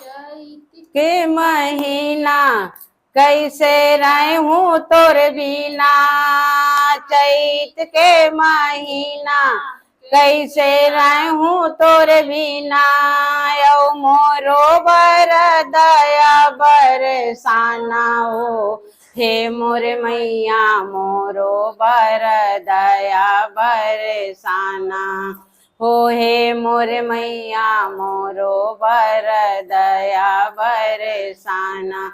के महीना कैसे रहूं तोर बिना। चैत के महीना कैसे रहूं तोर बिना। यौ मोरो बर दया बरसाना हो। हे मोर मैया मोरो बर दया बरसाना हो। हे मोर मैया मोरो बर दया बरसाना।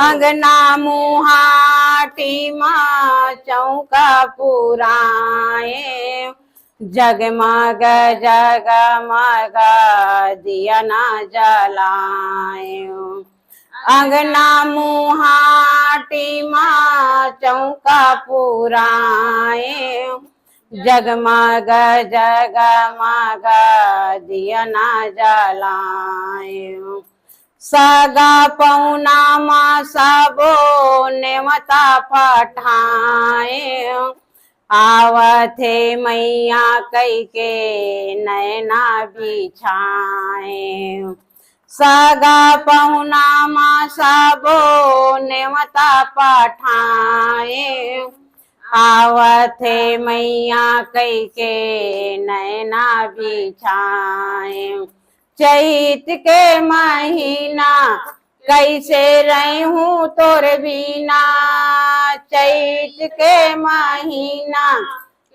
अंगना मुहाटी माँ चौका पुराए। जगमग जगमग दिया ना जलाए। अंगना मुहाटी माँ चौका पुराए। जगमग जगमग दिया ना जलाए। सगा पौना माँ सबो नेवता पठाए। आवथे मैया कई के नैना बिछाए। सगा पहुना माँ सबो नेवता पठाए। आवथे मैया कई के नैना बिछाए। चैत के महीना कैसे रहूं तोर बिना। चैत के महीना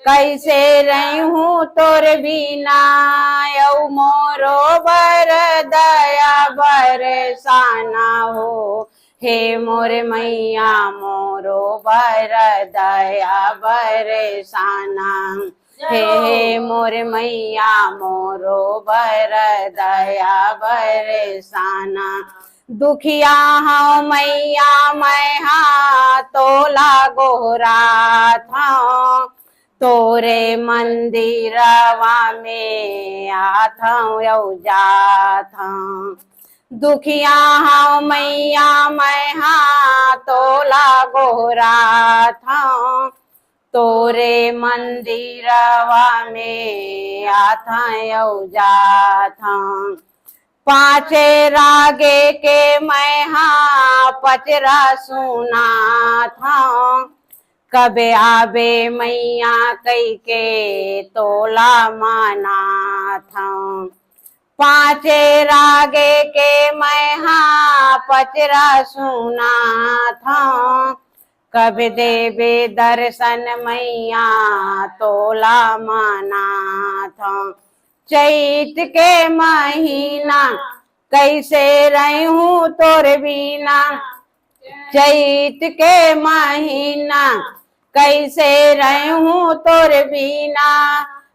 कैसे रहूं तोर बिना। यौ मोरो बर दया बरसाना हो। हे मोर मैया मोरो बर दया बरसाना। हे मोर मैया मोरो बर दया बरसाना। दुखिया हूँ मैया मैं तोला गोरा था। तोरे मंदिरवा में आता यौ जाता। दुखिया हूँ मैया मैं तोला गोरा था। तोरे मंदिरवा में आता यौ जाता। पाँचे रागे के मैं पचरा सुना था। कबे आबे मैया कई के तोला माना था। पाँचे रागे के मैं पचरा सुना था। कब देवे दर्शन मैया तोला माना था। चैत के महीना कैसे रहूं तोर बिना। चैत के महीना कैसे रहूं तोर बिना।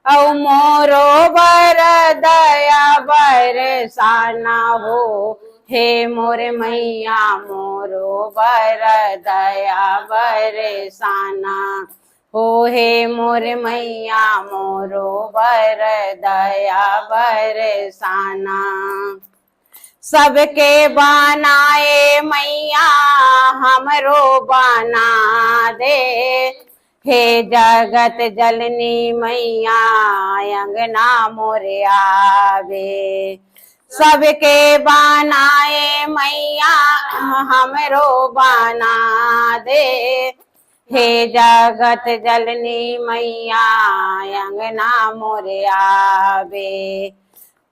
औ मोरो बर दया बरसाना हो। हे मोर मैया मोरो बर दया बरसाना हो। हे मोर मैया मोरो बर दया बरसाना। सबके बनाए मैया हमरो बना दे। हे जगत जननी मैया अंगना मोरे आवे। सबके बनाए मैया हमरो बना दे। हे जगत जननी मैया अंगना मोरे आवे।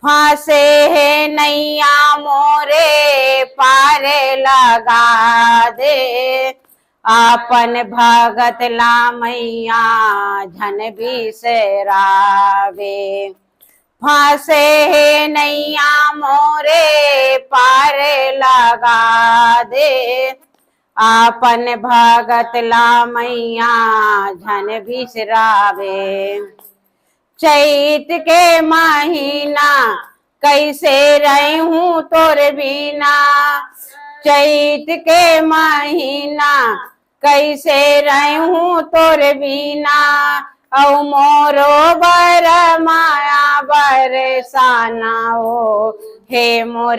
फांसे है नैया मोरे पारे लगा दे। आपन भगत ला मैया झन बिसरावे। फांसे है नैया मोरे पारे लगा दे। आपन भगत ला मैया झन बिसरावे। चैत के महीना कैसे रहूं तोर बिना। चैत के महीना कैसे रहूं तोर बिना। औ मोरो बर माया बरसाना हो। हे मोर